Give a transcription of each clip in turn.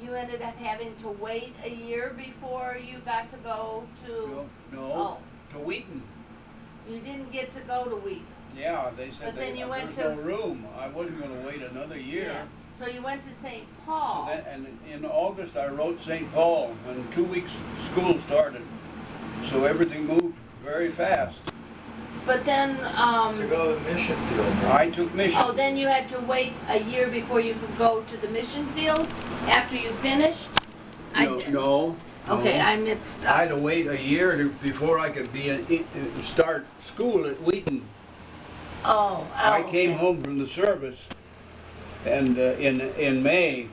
You ended up having to wait a year before you got to go to... No, to Wheaton. You didn't get to go to Wheaton. Yeah, they said But then you went there's to... no room. I wasn't going to wait another year. Yeah. So you went to St. Paul. So and in August I wrote St. Paul, and 2 weeks school started. So everything moved very fast. But then... to go to the mission field. I took mission. Oh, then you had to wait a year before you could go to the mission field after you finished? No. Okay, I mixed I up. had to wait a year before I could start school at Wheaton. Oh, I came okay. home from the service, and in May,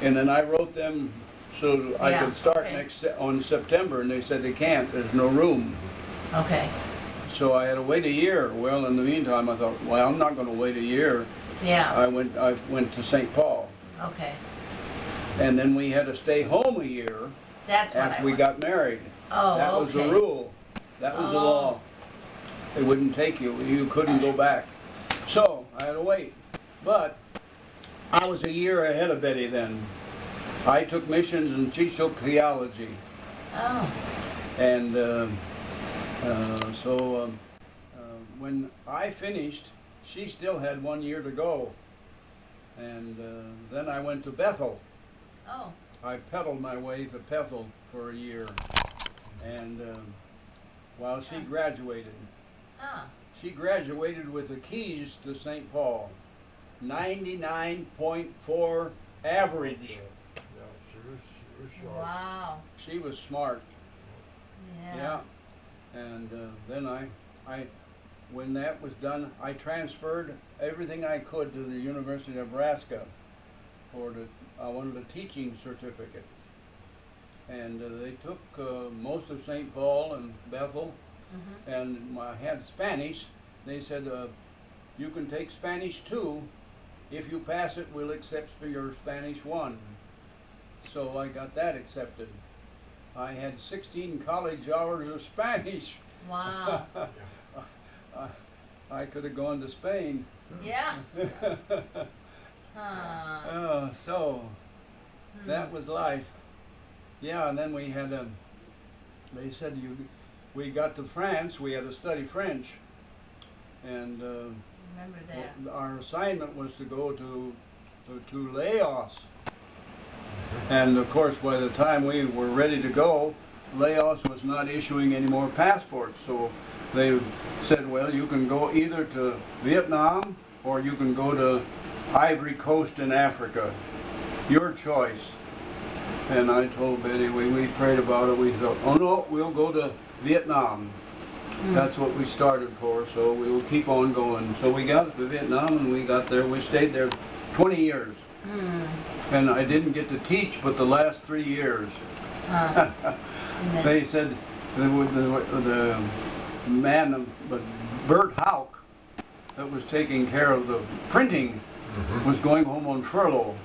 and then I wrote them so I Yeah, could start okay. on September, and they said they can't. There's no room. Okay. So I had to wait a year. Well, in the meantime, I thought, well, I'm not going to wait a year. Yeah. I went to St. Paul, Okay. and then we had to stay home a year That's what after I we want. got married. Oh, That was the okay. rule. That was the Oh. law. They wouldn't take you. You couldn't go back. So I had to wait. But I was a year ahead of Betty then. I took missions and she took theology. Oh. And when I finished, she still had 1 year to go. And then I went to Bethel. Oh. I pedaled my way to Bethel for a year. And while she graduated. Huh. She graduated with the keys to St. Paul. 99.4 average. Yeah, she was sharp. Wow. She was smart. Yeah. And then when that was done, I transferred everything I could to the University of Nebraska I wanted a teaching certificate. And they took most of St. Paul and Bethel. Mm-hmm. And I had Spanish. They said, you can take Spanish 2. If you pass it, we'll accept your Spanish 1. So I got that accepted. I had 16 college hours of Spanish. Wow. I could have gone to Spain. Yeah. Huh. So that was life. Yeah, and then we had they said we got to France, we had to study French, and Remember that. our assignment was to go to Laos. And of course, by the time we were ready to go, Laos was not issuing any more passports. So they said, well, you can go either to Vietnam or you can go to Ivory Coast in Africa. Your choice. And I told Betty, we prayed about it, we thought, oh no, we'll go to Vietnam. That's what we started for, so we will keep on going. So we got to Vietnam and we got there, we stayed there 20 years. And I didn't get to teach but the last 3 years. They said, the man, Bert Hauk, that was taking care of the printing, was going home on furlough.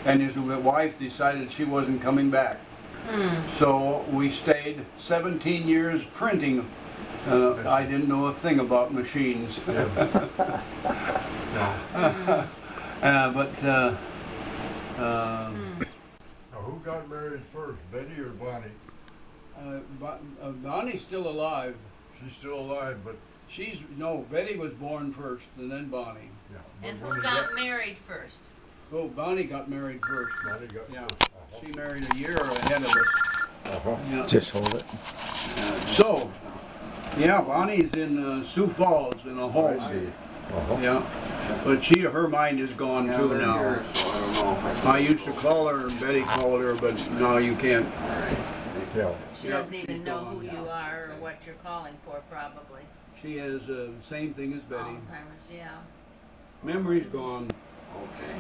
And his wife decided she wasn't coming back. So we stayed 17 years printing. I didn't know a thing about machines. Now, who got married first, Betty or Bonnie? Bonnie's still alive. She's still alive, but Betty was born first, and then Bonnie. yeah. And but who got married first? Oh, Bonnie got married first. Bonnie got Yeah, first. she married a year ahead of us. Yeah. Just hold it. So, yeah, Bonnie's in Sioux Falls in a home. I see. Yeah, but her mind is gone too now. I used to call her, and Betty called her, but now you can't. Yeah. She Yeah, doesn't even she's know gone who now. you are or what you're calling for, probably. She has the same thing as Betty. Alzheimer's, yeah. Memory's gone.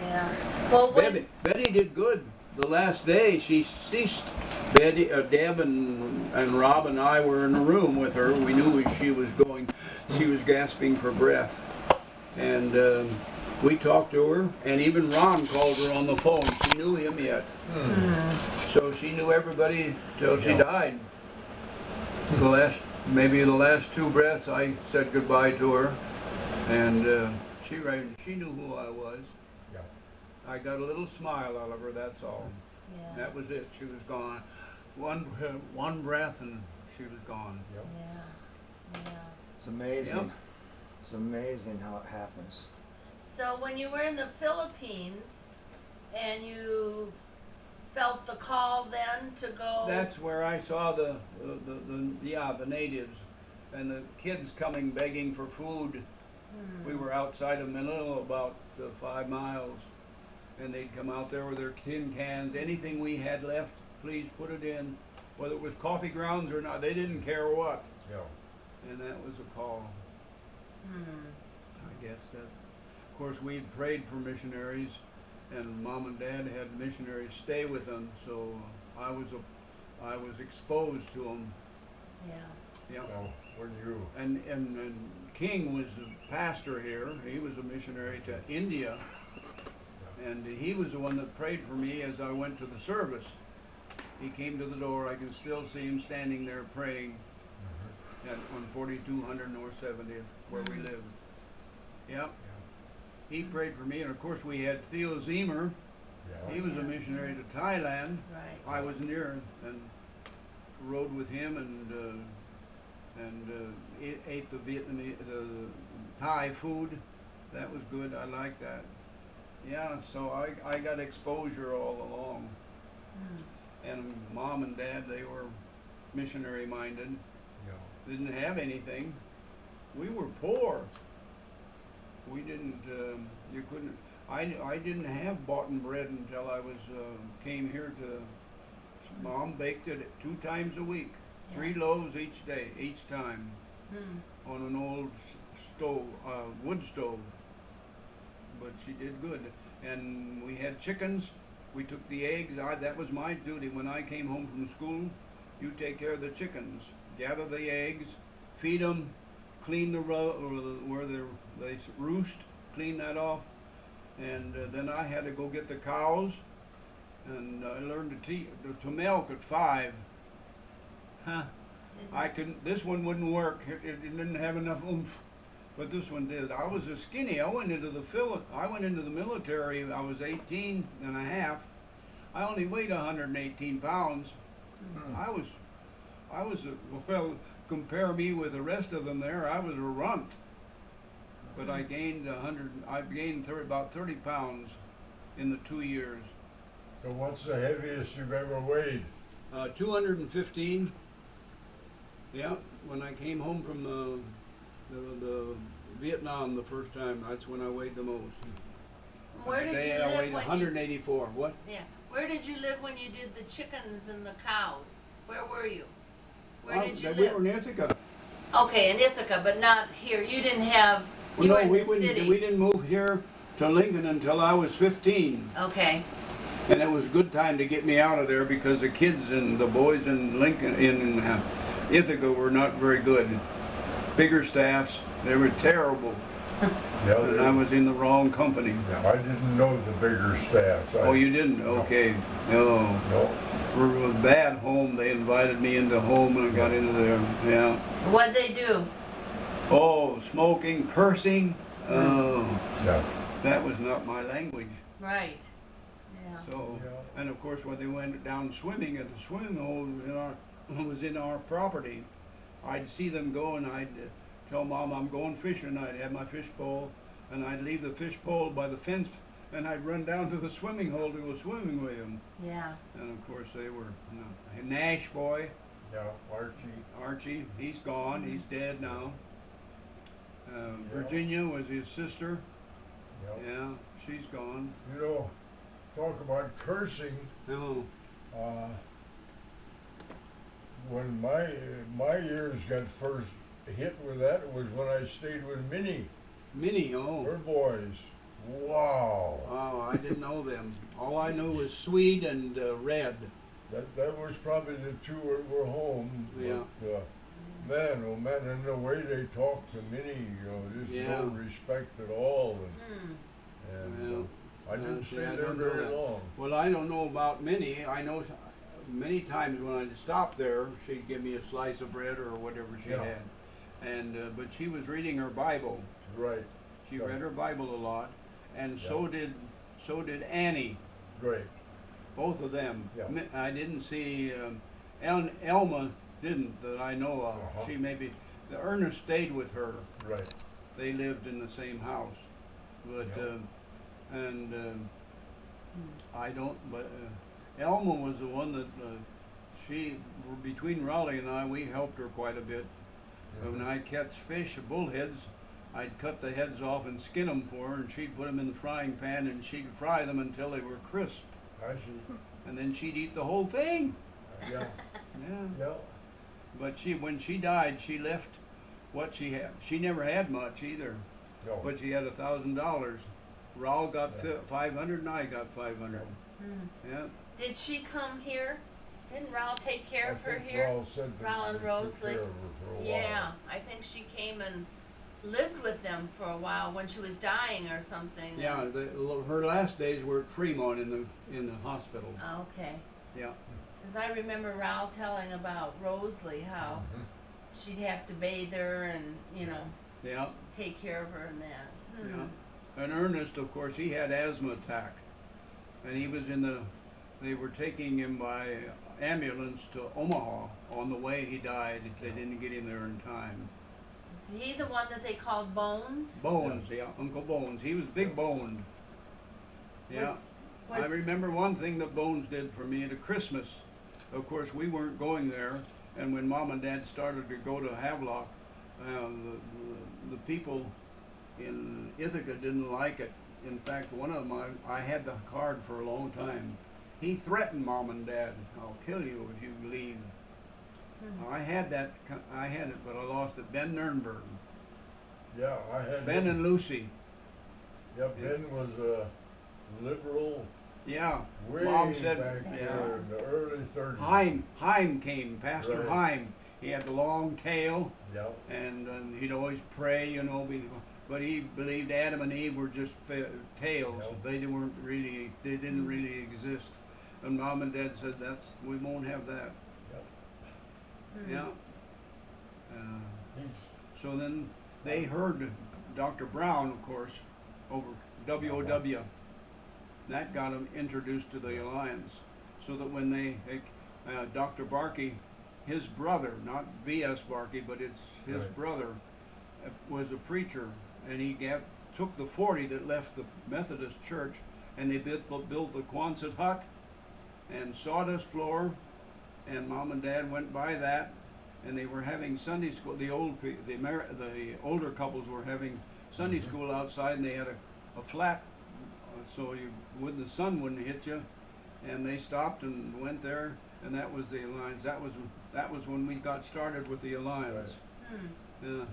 Yeah. Well, when, Betty did good. The last day she ceased. Deb and Rob and I were in the room with her. We knew she was going. She was gasping for breath, and we talked to her. And even Ron called her on the phone. She knew him yet, so she knew everybody till she died. Maybe the last 2 breaths, I said goodbye to her, and she knew who I was. Yeah. I got a little smile out of her, that's all. Yeah. That was it. She was gone. One breath and she was gone. Yep. Yeah. Yeah. It's amazing. Yep. It's amazing how it happens. So when you were in the Philippines and you felt the call then to go. That's where I saw the natives and the kids coming begging for food. We were outside of Manila about 5 miles, and they'd come out there with their tin cans. Anything we had left, please put it in, whether it was coffee grounds or not. They didn't care what, Yeah. and that was a call. I guess that. Of course, we'd prayed for missionaries, and Mom and Dad had missionaries stay with them, so I was exposed to them. Yeah. Yeah. So when you, And King was a pastor here. He was a missionary to India, and he was the one that prayed for me as I went to the service. He came to the door. I can still see him standing there praying on 4200 North 70th, where we lived. Yep. He prayed for me, and of course we had Theo Zemer. yeah. He was a missionary to Thailand. Right. I was near and rode with him and ate the Vietnamese, the Thai food. That was good. I liked that. Yeah, so I got exposure all along. And Mom and Dad, they were missionary minded. Yeah. Didn't have anything. We were poor. We didn't. You couldn't. I didn't have bought bread until I was came here to. Mom baked it 2 times a week, 3 loaves each day, each time, on an old stove, wood stove. But she did good. And we had chickens. We took the eggs. That was my duty when I came home from school. You take care of the chickens, gather the eggs, feed them, clean the where they roost, clean that off, and then I had to go get the cows, and I learned to milk at 5. I couldn't. This one wouldn't work. It didn't have enough oomph, but this one did. I was skinny. I went into the military. I was 18 and a half. I only weighed 118 pounds. I was well. Compare me with the rest of them there, I was a runt. But I gained about 30 pounds in the 2 years. So what's the heaviest you've ever weighed? 215. Yeah, when I came home from the Vietnam the first time, that's when I weighed the most. Where did Today you I live weighed when 184. What? Yeah. Where did you live when you did the chickens and the cows? Where were you? Where did you We live? were in Ithaca. Okay, in Ithaca, but not here. You didn't have. Well, You no, were in we the wouldn't. city. We didn't move here to Lincoln until I was 15. Okay. And it was a good time to get me out of there because the kids and the boys in Lincoln, in Ithaca, were not very good. Bigger staffs, they were terrible. Yeah, And I was in the wrong company. I didn't know the bigger staffs. Oh, you didn't? Okay. No. No. For a bad home, they invited me into home and I got into there. Yeah. What'd they do? Oh, smoking, cursing. Oh, Yeah. that was not my language. Right. Yeah. So, Yeah. and of course, when they went down swimming at the swimming hole was in our property, I'd see them go and I'd tell Mom I'm going fishing. I'd have my fish pole, and I'd leave the fish pole by the fence, and I'd run down to the swimming hole to go swimming with them. Yeah. And of course, they were Nash boy, Yeah, Archie. Archie. He's gone. He's dead now. Virginia was his sister. Yeah. Yeah, she's gone. You know, talk about cursing. No. When my ears got first hit with that was when I stayed with Minnie. Minnie, oh. Her boys. Wow. Oh, I didn't know them. All I knew was Swede and Red. That was probably the 2 that were home. Yeah. But, man, oh man, and the way they talked to Minnie, just Yeah. no respect at all. And Well, I didn't see, stay I there don't know very that. long. Well, I don't know about Minnie. I know many times when I'd stop there, she'd give me a slice of bread or whatever she Yeah. had. And but she was reading her Bible. Right. She Right. read her Bible a lot, and Yeah. so did Annie. Great. both of them. Yeah. I didn't see, Elma didn't that I know of. Uh-huh. She maybe, the Ernest stayed with her. Right. They lived in the same house. But, Yeah. I don't, but Elma was the one that, between Raleigh and I, we helped her quite a bit. When I'd catch fish, bullheads, I'd cut the heads off and skin them for her, and she'd put them in the frying pan, and she'd fry them until they were crisp. I see. And then she'd eat the whole thing. Yeah. Yeah. Yeah. But when she died, she left what she had. She never had much either, No. but she had $1,000. Raul got Yeah. 500, and I got 500. Yeah. Did she come here? Didn't Raul take care I of her think here? Raul said that Raul and he Rose took care Lake? of her for a while. Yeah, I think she came and lived with them for a while when she was dying or something. Yeah. Her last days were at Fremont in the hospital. Okay. Yeah. Because I remember Raul telling about Rosalie, how Mhm. she'd have to bathe her and, Yeah. take care of her and that. Yeah. And Ernest, of course, he had asthma attack, and he was they were taking him by ambulance to Omaha. On the way he died. They didn't get him there in time. Is he the one that they called Bones? Bones, yeah, Uncle Bones. He was big boned. Yeah. Was I remember one thing that Bones did for me at Christmas. Of course, we weren't going there, and when Mom and Dad started to go to Havelock, the people in Ithaca didn't like it. In fact, one of them, I had the card for a long time. He threatened Mom and Dad, "I'll kill you if you leave." I had it, but I lost it. Ben Nurnberg, Yeah, I had Ben him. and Lucy. Yeah, Ben was a liberal Yeah, way Mom said, back yeah. there in the early 30s. Heim came, Pastor Right. Heim. He had the long tail, Yeah. and he'd always pray, but he believed Adam and Eve were just tails. Yeah. They didn't really exist. And Mom and Dad said, we won't have that. Yeah. He's, So then they heard Dr. Brown, of course, over WOW. That got him introduced to the Alliance. So that when Dr. Barkey, his brother, not V.S. Barkey, but it's his Right. brother, was a preacher, and he took the 40 that left the Methodist church, and they built the Quonset hut and sawdust floor, and Mom and Dad went by that, and they were having Sunday school. The older couples were having Sunday school outside, and they had a flat, so the sun wouldn't hit you. And they stopped and went there, and that was the Alliance. That was when we got started with the Alliance. Yeah.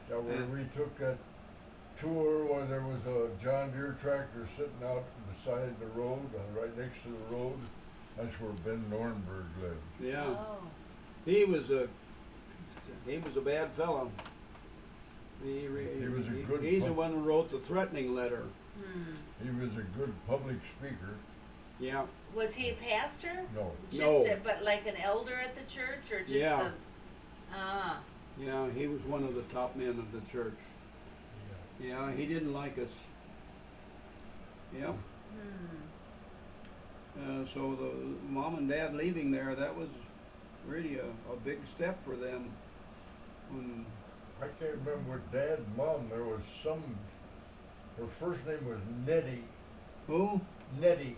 yeah, when And- we took that tour where there was a John Deere tractor sitting out beside the road, right next to the road, that's where Ben Nornberg lived. Yeah. Oh. He was a bad fellow. He was a good He's the pub- one who wrote the threatening letter. He was a good public speaker. Yeah. Was he a pastor? No, Just No. but like an elder at the church, or just Yeah. a? Yeah, he was one of the top men of the church. Yeah, he didn't like us. Yeah. So the Mom and Dad leaving there, that was really a big step for them. When, I can't remember with Dad and Mom, there was her first name was Nettie. who? Nettie.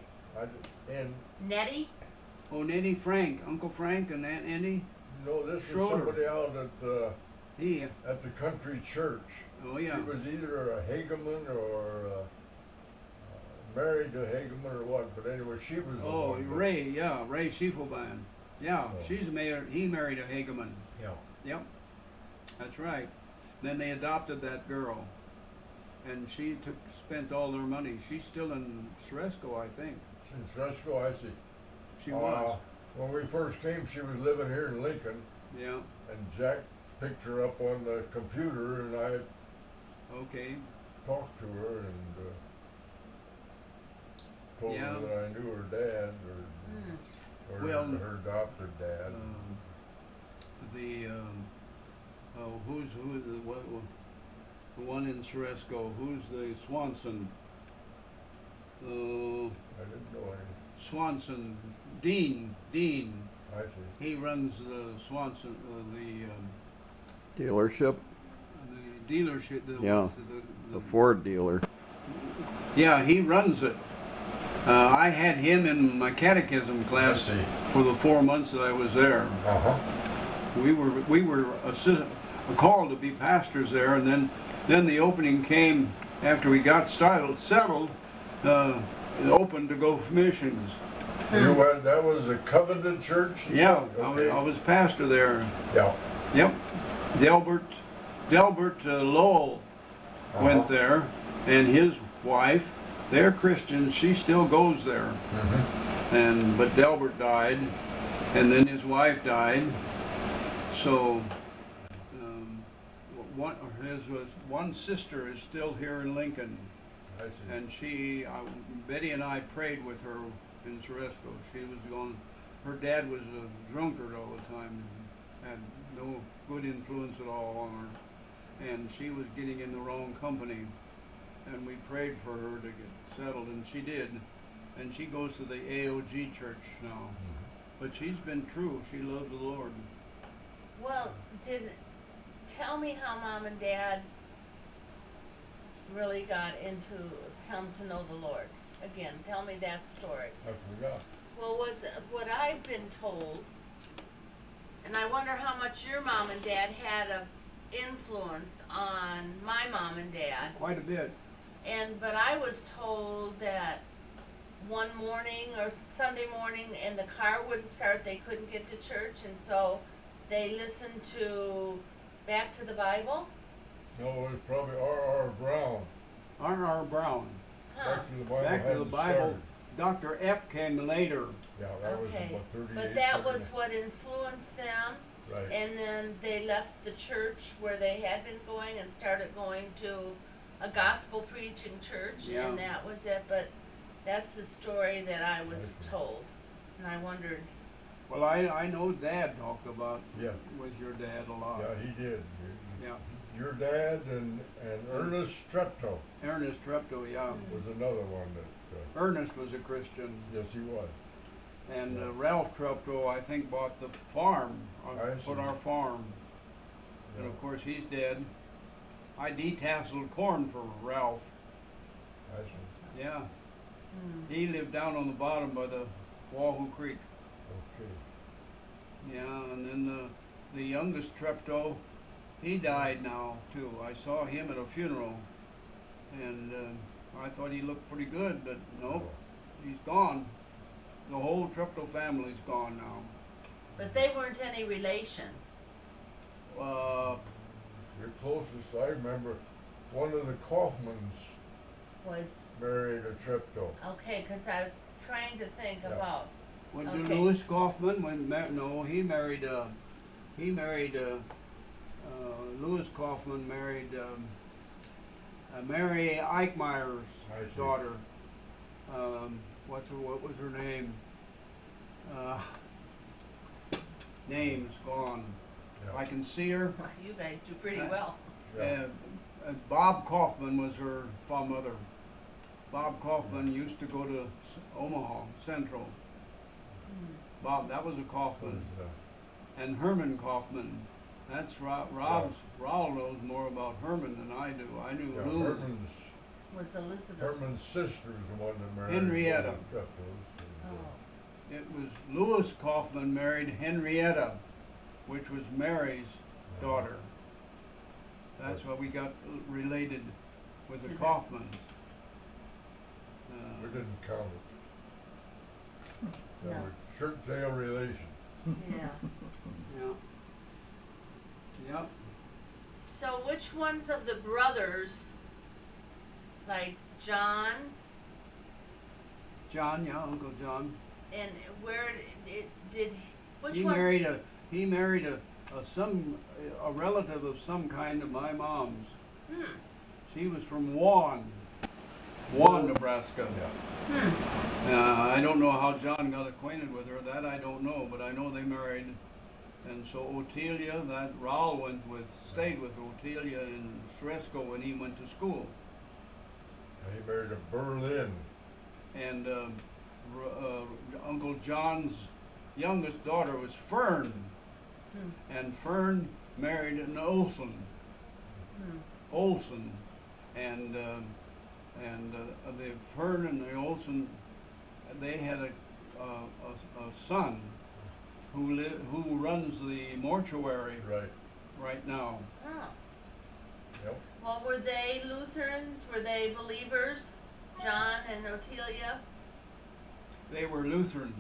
And Nettie? Oh, Nettie Frank, Uncle Frank and Aunt Andy. no, this was Schroeder. somebody out He. at the country church. Oh yeah. She was either a Hageman or married to Hageman or what, but anyway, she was the Oh, one that- Ray. Yeah, Ray Schiefelbein. Yeah, Oh. she's a mayor. He married a Hageman. Yeah. Yep, that's right. Then they adopted that girl, and she spent all their money. She's still in Ceresco, I think. Since Fresco, I see. She was. When we first came, she was living here in Lincoln, Yeah. and Jack picked her up on the computer, and I Okay. talked to her and told Yeah. her that I knew her dad, or Well, her adopted dad. Who's the one in Ceresco? Who's the Swanson? I didn't know any. Swanson, Dean. I see. He runs the Swanson, Dealership, the dealership. Yeah. the Ford dealer. Yeah, he runs it. I had him in my catechism class I see. for the 4 months that I was there. Uh-huh. We were called to be pastors there, and then the opening came after we got settled, open to go for missions. You went, that was a covenant church? you Yeah, said? Okay. I was pastor there. Yeah. Yep, Delbert Lowell went there, and his wife. They're Christians. She still goes there, but Delbert died, and then his wife died. So one sister is still here in Lincoln, I see. and Betty and I prayed with her in Ceresco. She was going. Her dad was a drunkard all the time, and had no good influence at all on her, and she was getting in the wrong company. And we prayed for her to get settled, and she did. And she goes to the AOG church now. But she's been true. She loves the Lord. Well, tell me how Mom and Dad really come to know the Lord. Again, tell me that story. I forgot. Well, was what I've been told, and I wonder how much your mom and dad had of influence on my mom and dad. Quite a bit. But I was told that one morning or Sunday morning, and the car wouldn't start, they couldn't get to church, and so they listened to Back to the Bible. No, it was probably R.R. Brown. R.R. Brown. Huh. Back to the Bible. Back to the hadn't Bible. started. Dr. Epp came later. Yeah, that was Okay, about 38. but that was 39. what influenced them. Right. And then they left the church where they had been going and started going to a gospel preaching church, Yeah. and that was it. But that's the story that I was I see. told, and I wondered. Well, I know Dad talked about Yeah. with your dad a lot. Yeah, he did. Yeah. Your dad and Ernest Strepto Ernest Treptow, yeah. was another one that, Ernest was a Christian. yes, he was. And Yeah. Ralph Treptow, I think, bought the farm, I see. put our farm. And Yeah. of course, he's dead. I detasseled corn for Ralph. I see. Yeah. Hmm. He lived down on the bottom by the Wahoo Creek. Okay. Yeah, and then the youngest Treptow, he died now too. I saw him at a funeral, and I thought he looked pretty good, but nope, he's gone. The whole Treptow family's gone now. But they weren't any relation. Your closest, I remember, one of the Kaufmans Was married a Treptow. okay, because I was trying to think Yeah. about. When Okay. Louis Kaufman, Louis Kaufman married Mary Eichmeyer's I see. daughter. What was her name? Name's gone. Yeah. I can see her. Well, you guys do pretty Yeah. well. Yeah. Bob Kaufman was her mother. Bob Kaufman used to go to Omaha Central. Bob, that was a Kaufman. Was, And Herman Kaufman. That's Raul knows more about Herman than I do. I knew yeah, Lou. Was Elizabeth. Herman's sister's the one that married Henrietta. one of the Treptows. Oh. It was Louis Kaufman married Henrietta, which was Mary's daughter. That's why we got related with the To the- Kaufmans. We didn't count it. They No. were shirt tail relation. Yeah. Yeah. Yep. So which ones of the brothers, like John, John, yeah, Uncle John. and where did which He one? married a relative of some kind of my mom's. Hmm. She was from Warren, Nebraska. Yeah. Hmm. I don't know how John got acquainted with her. That I don't know, but I know they married. And so Otelia, that Raul stayed with Otelia in Ceresco when he went to school. And he married a Berlin. And Uncle John's youngest daughter was Fern, and Fern married an Olson. Olson, and the Fern and the Olson, they had a son who runs the mortuary Right. right now. Oh. Yep. Well, were they Lutherans? Were they believers? John and Otelia? They were Lutheran.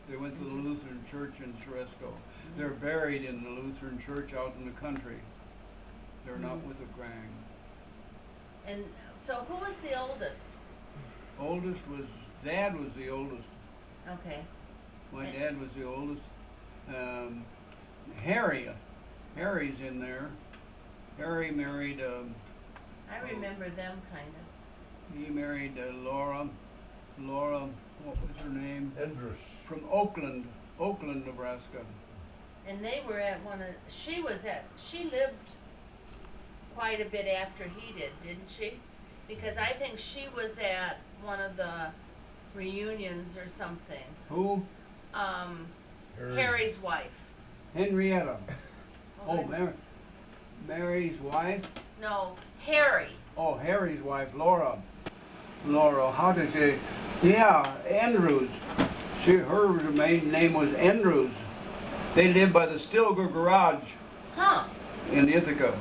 They went to the Lutheran church in Ceresco. They're buried in the Lutheran church out in the country. They're not with the gang. And so who was the oldest? Oldest was, Dad was the oldest. Okay. My dad was the oldest. Harry's in there. Harry married, I remember them kind of. he married Laura, what was her name? Endress. From Oakland, Nebraska. And they were at she lived quite a bit after he did, didn't she? Because I think she was at one of the reunions or something. Who? Harry's wife. Henrietta. Oh, Mary's wife? No, Harry. Oh, Harry's wife, Laura, how did she? Yeah, Andrews. Her maiden name was Andrews. They lived by the Stilger Garage Huh. in Ithaca.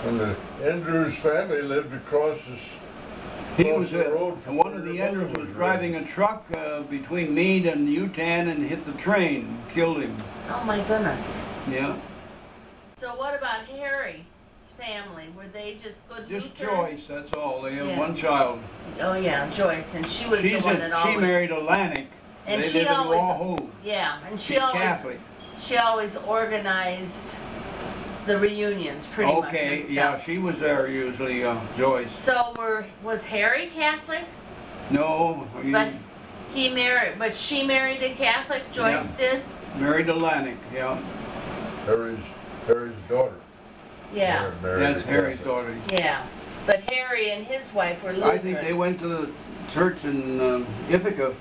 And the Andrews family lived across He the was road and from one where of the your mother Andrews was raised. driving a truck between Meade and Utan and hit the train, killed him. Oh my goodness. Yeah, So what about Harry's family? Were they just good just Lutherans? Joyce. That's all. They have Yeah. one child. Oh yeah, Joyce, and she was the one that She always. married a Lannick. And they she live in always- Wahoo. Yeah, and She's Catholic. she always organized the reunions pretty much Okay, and yeah, stuff. she was there usually, Joyce. So was Harry Catholic? No, But she married a Catholic. Joyce did. married a Lannick, yeah. Harry's daughter. Yeah, Married That's a Harry's Catholic. daughter. yeah. But Harry and his wife were Lutherans. I think they went to the church in Ithaca.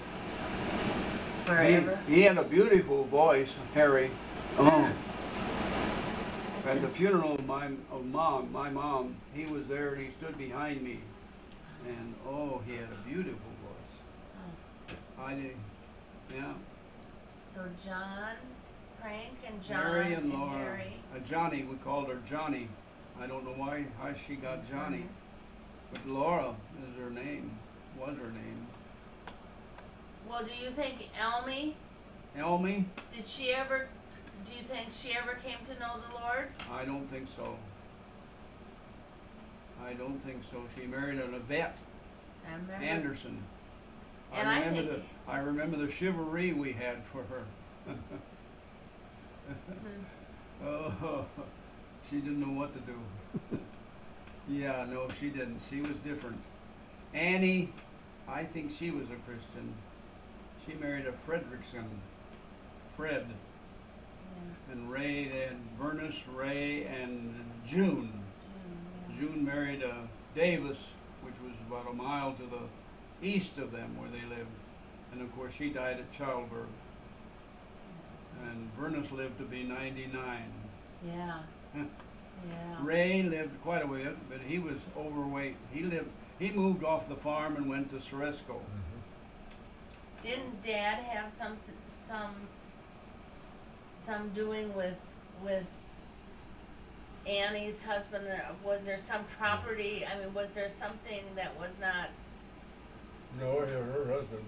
forever. He had a beautiful voice, Harry. Oh. At the funeral of my mom, he was there and he stood behind me. And oh, he had a beautiful voice. I did, yeah. So John, Frank, and John Mary and Laura. Harry. Johnny, we called her Johnny. I don't know how she got Johnny. But Laura is her name, was her name. Well, do you think Elmy? Elmy? Do you think she ever came to know the Lord? I don't think so. I don't think so. She married an Yvette I remember. Anderson. And I remember the chivalry we had for her. Oh, she didn't know what to do. Yeah, no, she didn't. She was different. Annie, I think she was a Christian. She married a Fredrickson. Fred. Yeah. And Ray, and Bernice, Ray, and June. June married Davis, which was about a mile to the east of them where they lived. And of course she died at childbirth. And Bernice lived to be 99. Yeah. Yeah. Ray lived quite a bit, but he was overweight. He moved off the farm and went to Ceresco. Didn't Dad have some doing with Annie's husband? Was there some property? I mean, was there something that was not? No, yeah, her husband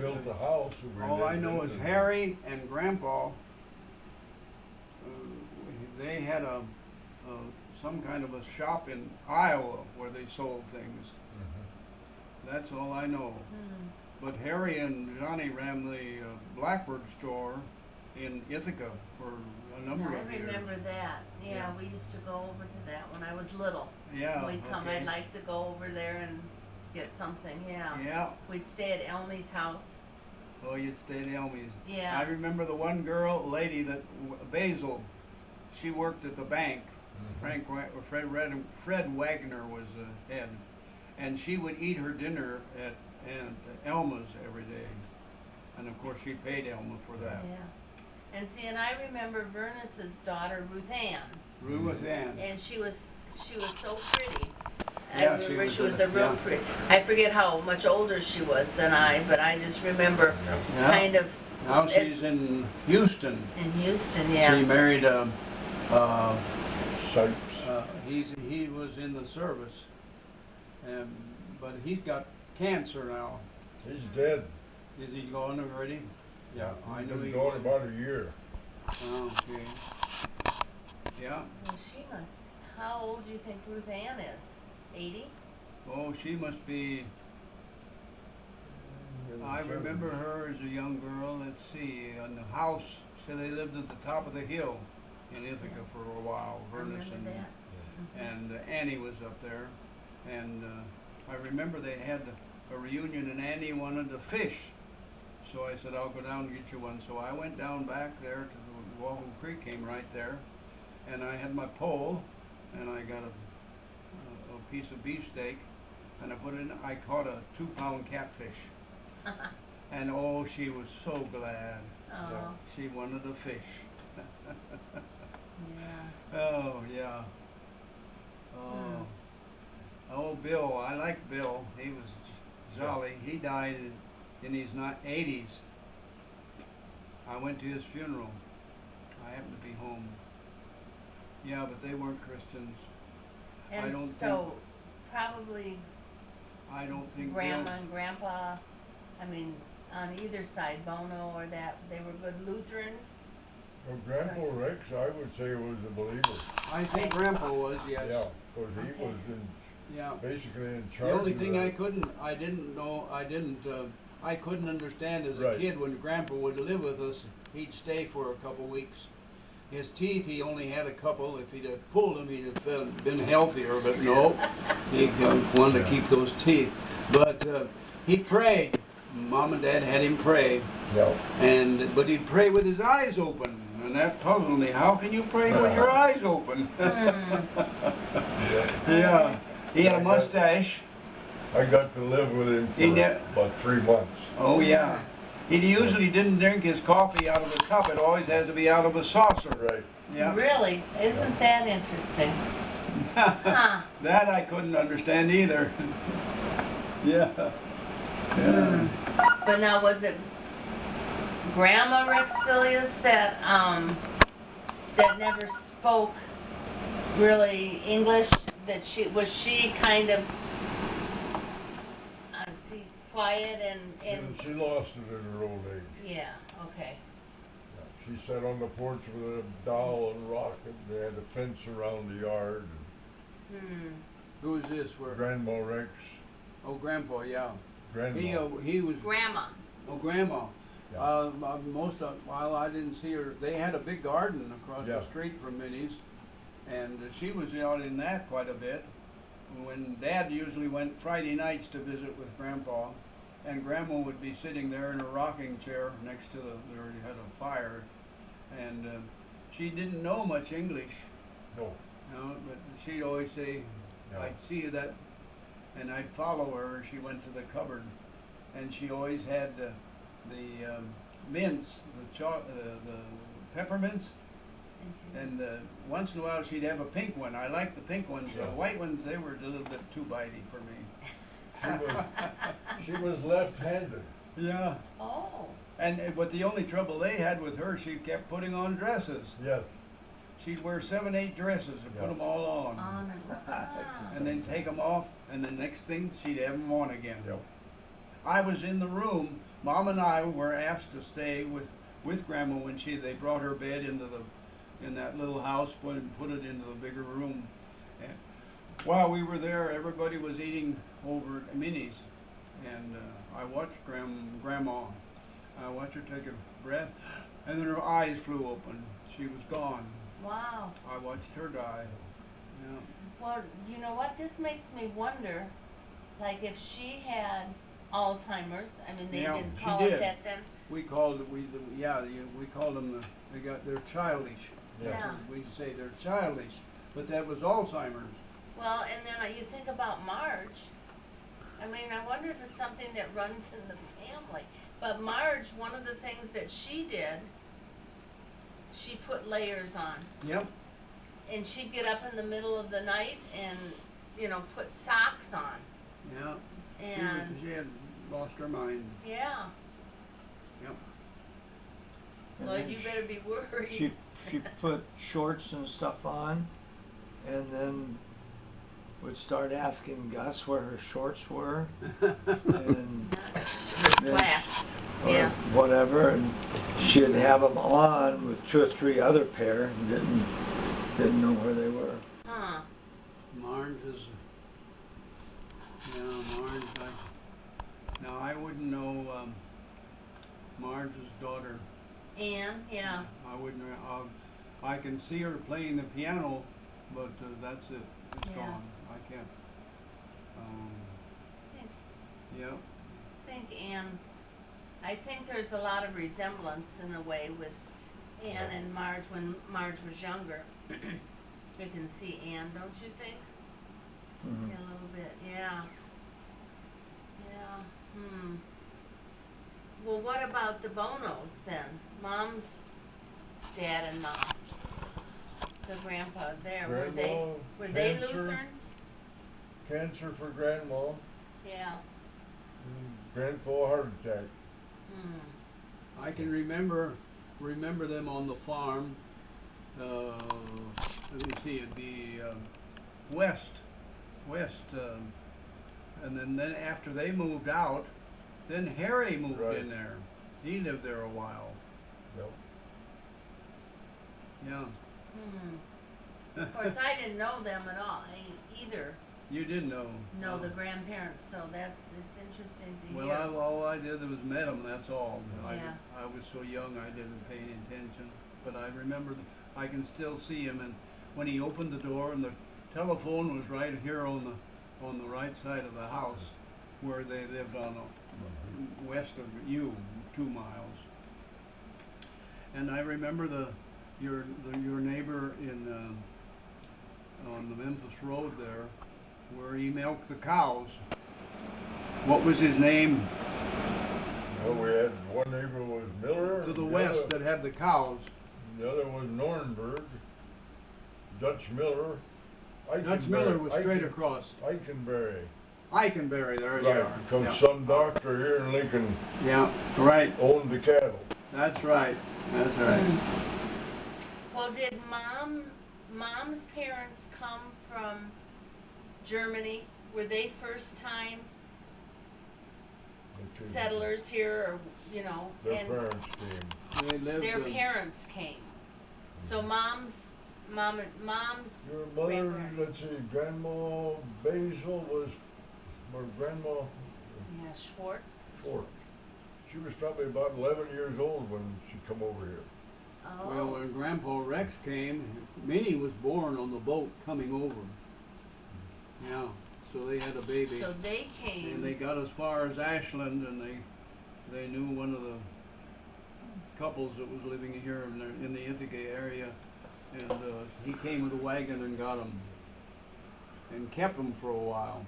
built a house. that we All I lived know in is and- Harry and Grandpa, they had some kind of a shop in Iowa where they sold things. That's all I know. But Harry and Johnny ran the Blackbird store in Ithaca for a number of I years. remember that. Yeah, we used to go over to that when I was little. Yeah, When we'd come, okay. I'd like to go over there and get something. Yeah. Yeah. We'd stay at Elmy's house. Oh, you'd stay at Elmy's. Yeah. I remember the one lady that, Basil, she worked at the bank. Fred Wagner was the head. And she would eat her dinner at and Elma's every day. And of course, she paid Elma for that. Yeah. And see, and I remember Vernus's daughter, Ruth Ann, Ruth Ann. and she was so pretty. Yeah, I remember she she was was a- a real yeah. pretty. I forget how much older she was than I, but I just remember Yeah. kind of Now as- she's in Houston. in Houston, She yeah. married Sykes. he was in the service, but he's got cancer now. He's dead. Is he gone already? Yeah, I He's knew been he gone was. about a year. Oh, okay. Yeah. Well, she must. How old do you think Ruth Ann is? 80? Oh, she must be. I remember her as a young girl. Let's see, in the house. So they lived at the top of the hill in Ithaca for a while. I Vernus remember that. and Annie was up there, and I remember they had a reunion, and Annie wanted to fish. So I said, I'll go down and get you one. So I went down back there to the Wahoo Creek, came right there, and I had my pole, and I got a piece of beefsteak, and I put it in. I caught a 2-pound catfish, and oh, she was so glad. Oh, She wanted to fish. yeah. Oh yeah. Oh. Oh, Bill. I like Bill. He was jolly. He died in his 80s. I went to his funeral. I happened to be home. Yeah, but they weren't Christians. I don't And so, probably I don't think Grandma Bill. and Grandpa, I mean, on either side, Bono or that, they were good Lutherans. Well, Grandpa Rex, I would say, was a believer. I think Grandpa was, yes. Yeah, because he Okay. was Yeah. basically in The charge. only of thing that. I couldn't understand as a Right. kid when Grandpa would live with us, he'd stay for a couple weeks. His teeth, he only had a couple. If he'd have pulled them, he'd have been healthier, but no, he wanted to keep those teeth. But he prayed. Mom and Dad had him pray, Yeah. but he'd pray with his eyes open, and that puzzled me. How can you pray with your eyes open? Yeah. He had a mustache. I got to live with him He for ne- about 3 months. Oh yeah. He usually didn't drink his coffee out of a cup. It always has to be out of a saucer. Right. Yeah. Really? Isn't that interesting? Huh. That I couldn't understand either. Yeah. Hmm. But now, was it Grandma Rexilius that never spoke really English? That she kind of quiet and She lost it in her old age. yeah, okay. Yeah. She sat on the porch with a doll and rocking. They had a fence around the yard. Hmm. Who is this? Where? Grandma Rex. Oh, Grandpa. Yeah. Grandma. He was. Grandma. Oh, Grandma. Yeah. While I didn't see her, they had a big garden across Yeah. the street from Minnie's, and she was out in that quite a bit. When Dad usually went Friday nights to visit with Grandpa, and Grandma would be sitting there in a rocking chair next to they already had a fire, and she didn't know much English, No. but she'd always say, Yeah. I'd see that, and I'd follow her. She went to the cupboard, and she always had the mints, the peppermints, and once in a while she'd have a pink one. I liked the pink ones. The Yeah. white ones, they were a little bit too bitey for me. She was left-handed. Yeah. Oh. But the only trouble they had with her, she kept putting on dresses. Yes. She'd wear 7, 8 dresses and put Yeah. them all on. On and on. And then take them off, and the next thing she'd have them on again. Yep. I was in the room. Mom and I were asked to stay with Grandma when they brought her bed in that little house, put it into the bigger room. And while we were there, everybody was eating over at Minnie's, and I watched Grandma. I watched her take a breath, and then her eyes flew open. She was gone. Wow. I watched her die. Yeah. Well, you know what? This makes me wonder, like if she had Alzheimer's. I mean, they Yeah, didn't she call it did. that then. We called them. They're childish. Yeah. That's what we'd say, they're childish, but that was Alzheimer's. Well, and then you think about Marge. I mean, I wonder if it's something that runs in the family. But Marge, one of the things that she did, she put layers on. Yep. And she'd get up in the middle of the night and, you know, put socks on. Yeah. And, She had lost her mind. yeah. Yep. And Lloyd, then you better be worried. She put shorts and stuff on, and then would start asking Gus where her shorts were, and Her slacks. or Yeah. whatever, and she'd have them on with 2 or 3 other pair, and didn't know where they were. Huh. Marge is, Marge, now I wouldn't know, Marge's daughter. Anne, yeah. I wouldn't, I can see her playing the piano, but that's it. It's Yeah. gone. I can't. Yep. I think there's a lot of resemblance in a way with Anne and Marge when Marge was younger. You can see Anne, don't you think? Mhm. Yeah, a little bit, yeah. Yeah, Well, what about the Bonos then? Mom's dad and mom. The grandpa there, were they Grandma, cancer. Lutherans? Cancer for grandma, Yeah. grandpa heart attack. I can remember them on the farm. Let me see, it'd be west, and then after they moved out, then Harry moved Right. in there. He lived there a while. Yep. Yeah, Of course, I didn't know them at all, either. you did know. Know the grandparents, so it's interesting to hear. Well, all I did was met them. That's all. Yeah. I was so young, I didn't pay any attention. But I remember, I can still see him. And when he opened the door, and the telephone was right here on the right side of the house, where they lived on west of you, 2 miles. And I remember your neighbor in on the Memphis Road there, where he milked the cows. What was his name? Well, we had one neighbor was Miller. To the west that had the cows. The other was Nornberg. Dutch Miller. Dutch Miller was straight across. Eichenberry. Eikenberry, there you Right, are. because Yeah. some doctor here in Lincoln Yeah, right. owned the cattle. That's right. That's right. Well, did mom's parents come from Germany? Were they first time Okay. settlers here, or, you know, Their and parents came. They lived. their parents came? So mom's Your mother, grandparents. let's see, Grandma Basil was, or Grandma Yeah, Schwartz. Schwartz. She was probably about 11 years old when she come over here. Oh. Well, when Grandpa Rex came, Minnie was born on the boat coming over. Yeah, so they had a baby. So they came. And they got as far as Ashland, and they knew one of the couples that was living here in the Ithaca area, and he came with a wagon and got them, and kept them for a while.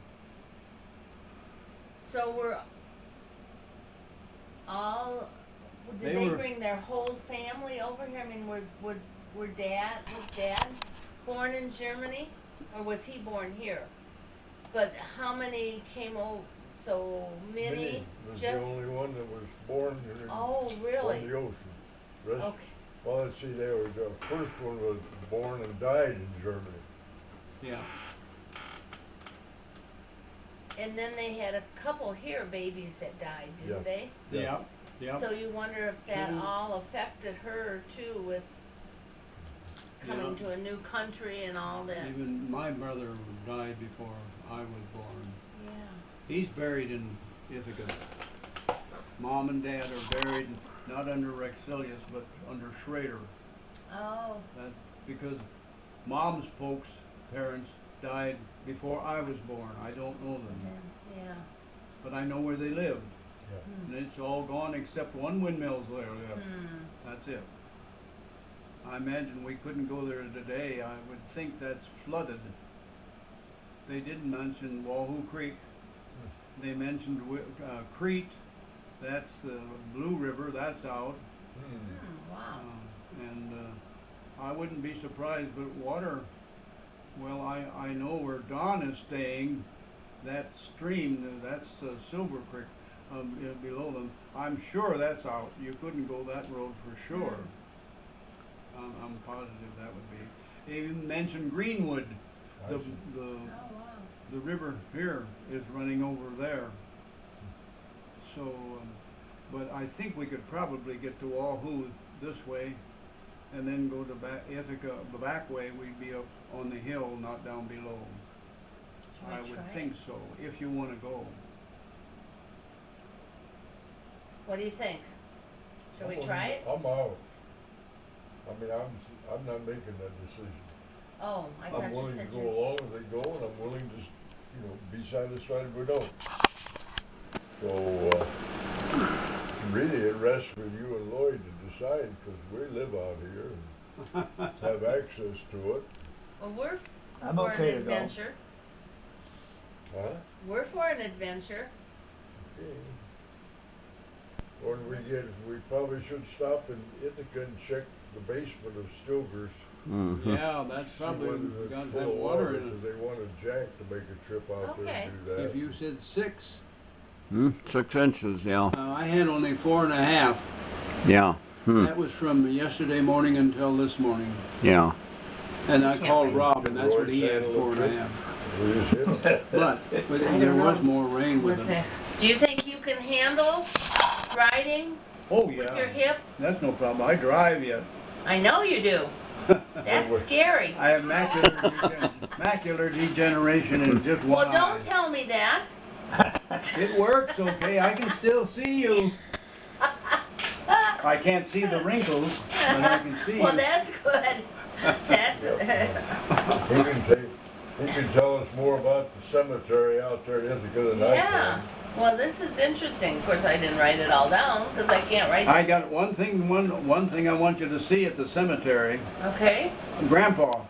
So were all. Did They they were- bring their whole family over here? I mean, was dad born in Germany, or was he born here? But how many came over? So Minnie, was just. the only one that was born in, Oh, on really? the ocean. Rest, Okay. well, let's see, the first one was born and died in Germany. Yeah. And then they had a couple here, babies that died, didn't Yeah. they? Yeah. Yeah. So you wonder if that Mhm. all affected her too, with coming Yeah. to a new country and all that. Even my brother died before I was born. Yeah. He's buried in Ithaca. Mom and Dad are buried not under Rexilius, but under Schrader. Oh. That's because Mom's folks' parents died before I was born. I don't know them, Yeah. but I know where they lived. Hmm. And it's all gone except one windmill's there left. Hmm. That's it. I imagine we couldn't go there today. I would think that's flooded. They didn't mention Wahoo Creek. They mentioned Crete, that's the Blue River, that's out. Wow. I wouldn't be surprised, but water, well, I know where Don is staying, that stream, that's Silver Creek, below them. I'm sure that's out. You couldn't go that road for sure. I'm positive that would be. They even mentioned Greenwood, I the, see. the, Oh, wow. the river here is running over there. So, but I think we could probably get to Wahoo this way and then go to Ithaca, the back way, we'd be up on the hill, not down below. Should I we would try it? think so, if you wanna go. What do you think? Should we I'm- try it? I'm out. I mean, I'm not making that decision. Oh, I thought I'm you willing to said go you. along if they go, and I'm willing to, be satisfied if we don't. So, really, it rests with you and Lloyd to decide, because we live out here and have access to it. Well, we're I'm for okay an to go. adventure. Huh? We're for an adventure. Okay. We probably should stop in Ithaca and check the basement of Stilger's. Mhm. Yeah, that's See probably whether got it's to have full of water in because they wanted Jack to make a trip out there Okay. and do it. that. If you said 6, 6 inches, yeah. I had only 4.5. Yeah. That was from yesterday morning until this morning. Yeah. And I Can't called wait. Rob, and that's what he had, Royce 4.5. We just hit 'em. But I there don't was know. more rain with What's it. that? Do you think you can handle riding Oh, with your yeah, hip? that's no problem. I drive yet. I know you do. That's scary. I have macular degeneration in just one Well, don't eye. tell me that. It works, okay? I can still see you. I can't see the wrinkles, but I can see Well, you. that's good. That's. He can tell us more about the cemetery out there in Ithaca than I Yeah. can. Well, this is interesting. Of course, I didn't write it all down because I can't write. I got one thing I want you to see at the cemetery. Okay. Grandpa.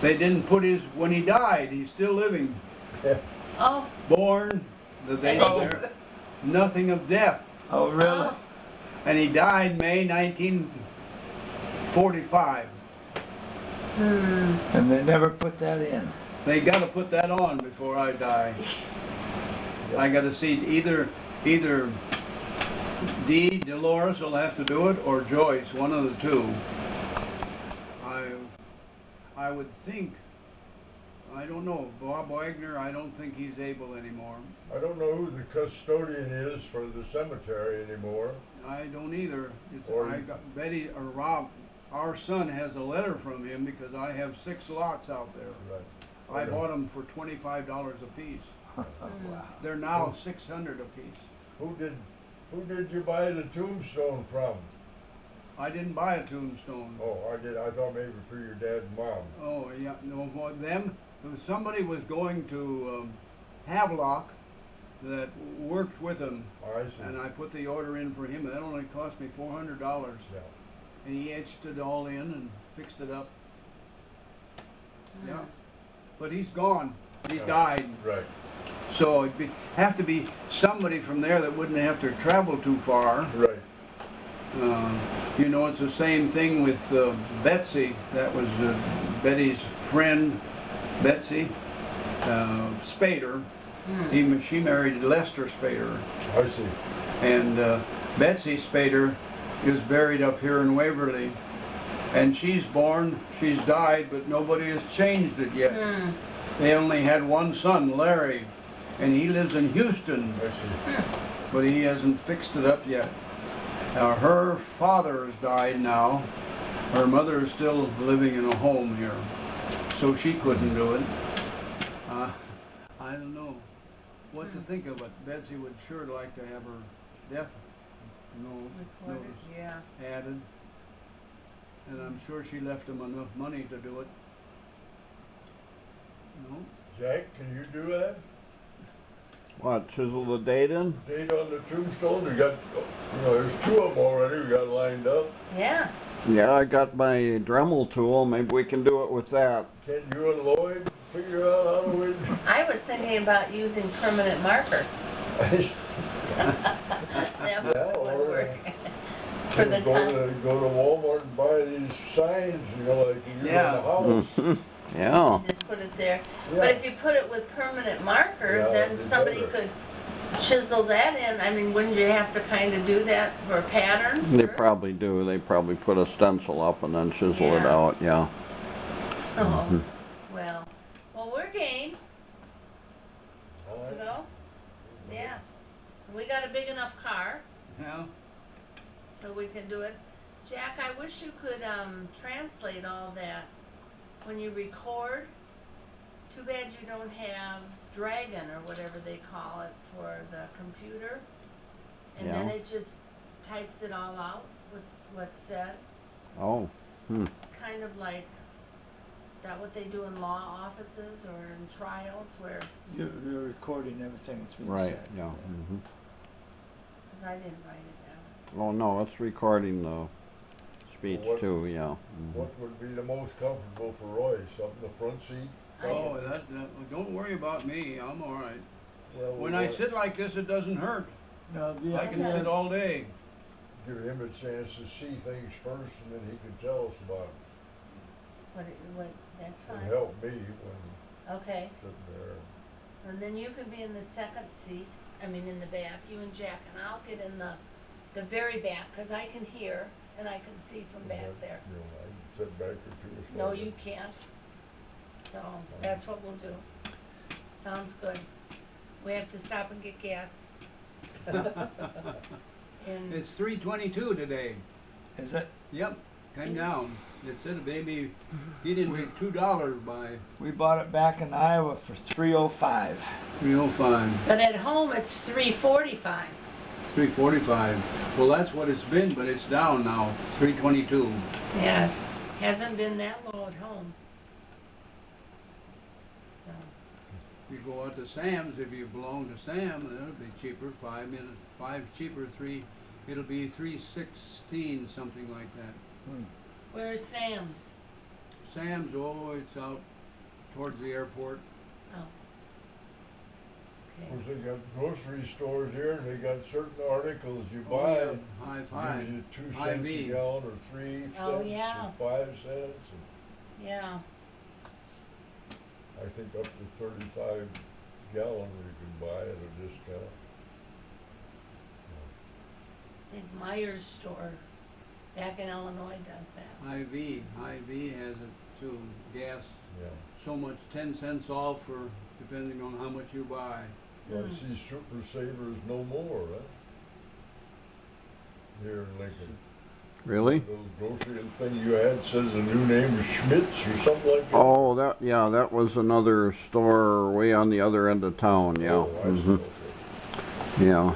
They didn't put when he died, he's still living. Oh. Born, Oh. nothing of death. Oh, really? Oh. And he died May 1945. And they never put that in. They gotta put that on before I die. I gotta see either Dolores will have to do it, or Joyce, one of the two. I would think, I don't know, Bob Wagner, I don't think he's able anymore. I don't know who the custodian is for the cemetery anymore. I don't either. Or- I got Betty or Rob, our son has a letter from him because I have 6 lots out there. Right. I bought them for $25 a piece. Wow. They're now 600 a piece. Who did you buy the tombstone from? I didn't buy a tombstone. Oh, I did. I thought maybe for your dad and mom. Oh, yeah, no, for them, somebody was going to Havelock that worked with him, I see. and I put the order in for him, and that only cost me $400. Yeah. And he etched it all in and fixed it up. Yeah. But he's gone. He Yeah. died. Right. So it'd have to be somebody from there that wouldn't have to travel too far. Right. You know, it's the same thing with Betsy. That was Betty's friend, Betsy Spader. She married Lester Spader. I see. And Betsy Spader is buried up here in Waverly. And she's died, but nobody has changed it yet. They only had one son, Larry, and he lives in Houston, I see. but he hasn't fixed it up yet. Her father has died now. Her mother is still living in a home here, so she couldn't do it. I don't know what to think of it. Betsy would sure like to have her death notice Yeah. added, and I'm sure she left him enough money to do it. No? Jack, can you do that? What, chisel the date in? Date on the tombstone? We got, there's 2 of them already. We got lined up. Yeah. Yeah, I got my Dremel tool. Maybe we can do it with that. Can you and Lloyd? figure out how to win. I was thinking about using permanent marker. That would Yeah, or, work. For the go time. to Walmart and buy these signs, you know, like you use Yeah. on the house. Yeah. Just put it there. Yeah. But if you put it with permanent marker, Yeah, then it'd be somebody better. could chisel that in. I mean, wouldn't you have to kind of do that for a pattern? They first? probably do. They probably put a stencil up and then chisel it Yeah. out. Yeah. So, well, we're game All to right. go. Yeah. We got a big enough car, Yeah. so we can do it. Jack, I wish you could translate all that when you record. Too bad you don't have Dragon or whatever they call it for the computer. And then Yeah. it just types it all out, what's said. Oh. Kind of like, is that what they do in law offices or in trials where, You're recording everything that's being Right. said. Yeah. because I didn't write it down. Oh no, it's recording the speech What- too. Yeah. What would be the most comfortable for Royce? Up in the front seat? Oh, don't worry about me, I'm all right. Well, When I sit like this, it doesn't hurt. No, I can Okay. sit all day. give him a chance to see things first, and then he can tell us about it. That's It'd fine. help me when Okay, sitting there. and then you can be in the second seat, I mean in the back, you and Jack, and I'll get in the very back, because I can hear and I can see from back But, there. You know, I can sit back or two or No, something. you can't. So, that's what we'll do. Sounds good. We have to stop and get gas. And, It's 3:22 today. Is it? Yep, came down. It said maybe he didn't make $2 by We bought it back in Iowa for $3.05. 3:05, but at home, it's 3:45. 3:45. Well, that's what it's been, but it's down now, 3:22. Yeah, hasn't been that low at home. So, You go out to Sam's, if you belong to Sam, it'll be cheaper, 5 cheaper, it'll be 3:16, something like that. where's Sam's? Sam's, oh, it's out towards the airport. Oh. Of Okay. course, they got grocery stores here, and they got certain articles you Oh, buy. yeah, high five. Usually 2 cents Hy-Vee. a gallon, or 3 Oh, cents, yeah. or 5 cents, Yeah, and I think up to 35 gallon you can buy at a discount. I think Myers store back in Illinois does that. Hy-Vee has it too, gas, Yeah. so much, 10 cents off for, depending on how much you buy. Well, I see Super Savers no more, right? Here in Lincoln. Really? Those grocery thing you had says the new name is Schmitz or something like that. Oh, that was another store way on the other end of town. Yeah. Oh, I see, okay. Yeah.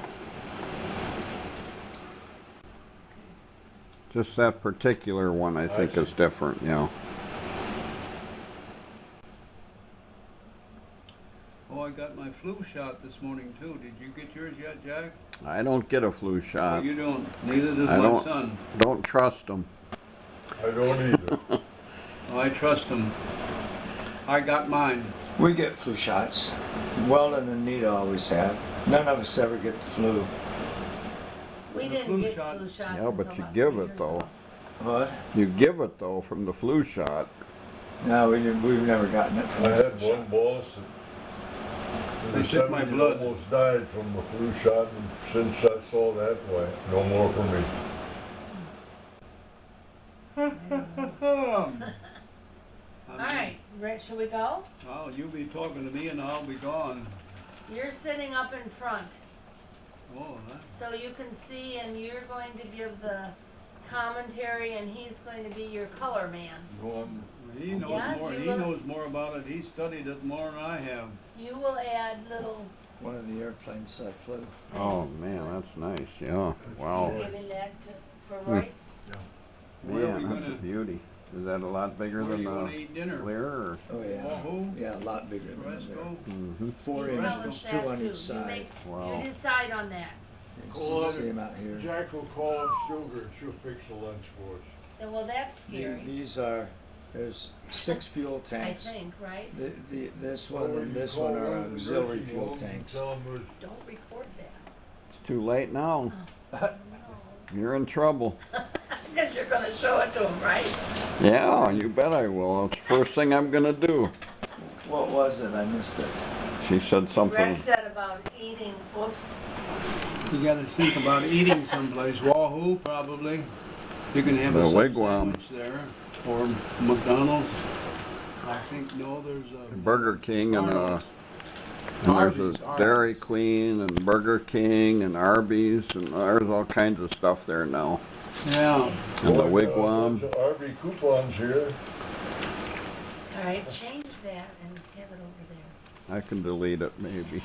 Just that particular one, I think, is different. Yeah. Oh, I got my flu shot this morning too. Did you get yours yet, Jack? I don't get a flu Oh, shot. you don't. Neither does I my don't. son. Don't trust them. I don't either. Oh, I trust him. I got mine. We get flu shots. Weldon and Nita always have. None of us ever get the flu. We The didn't flu get shot- flu shots Yeah, but until you about give 3 it years though. old. What? You give it though from the flu shot. No, we've never gotten it from I the had flu one shot. boss that They in the took my 70s blood. almost died from the flu shot, and since I saw that, why, no more for me. All right, shall we go? Oh, you be talking to me and I'll be gone. You're sitting up in front, Oh, that. so you can see, and you're going to give the commentary, and he's going to be your color man. He knows Yeah, more. you He will- knows more about it. He studied it more than I have. You will add little, One of the airplanes I flew. Oh man, that's nice. Yeah. Wow. giving that for Royce. Where are we Man, that's a gonna? beauty. Is that a lot bigger Where do than you want to the eat dinner? Lear? Or? Oh yeah. Wahoo? Yeah, a lot bigger than Fresco? there. Mm-hmm. 4 You tell inches, us 2 that on too. each side. Wow. You decide on that. You see them out here. Jack will call up Sugar, and she'll fix the lunch for us. Then, well, that's scary. These are There's 6 fuel I tanks. think, right? This Or one you and this call one are one of the auxiliary nursing fuel homes and tanks. tell 'em there's Don't record that. It's too late now. No. You're in trouble. Because you're gonna show it to them, right? Yeah, you bet I will. It's the first thing I'm gonna do. What was it? I missed it. She said something. Rex said about eating, whoops, You gotta think about eating someplace. Wahoo, probably. You can have The a sub Wigwam. sandwich there, or McDonald's. I think, no, there's a. Burger King and Arnold's. there's Arby's, a Dairy Arby's. Queen and Burger King and Arby's and there's all kinds of stuff there now. Yeah. And the Boy, Wigwam. there's RV coupons here. alright, change that and have it over there. I can delete it maybe.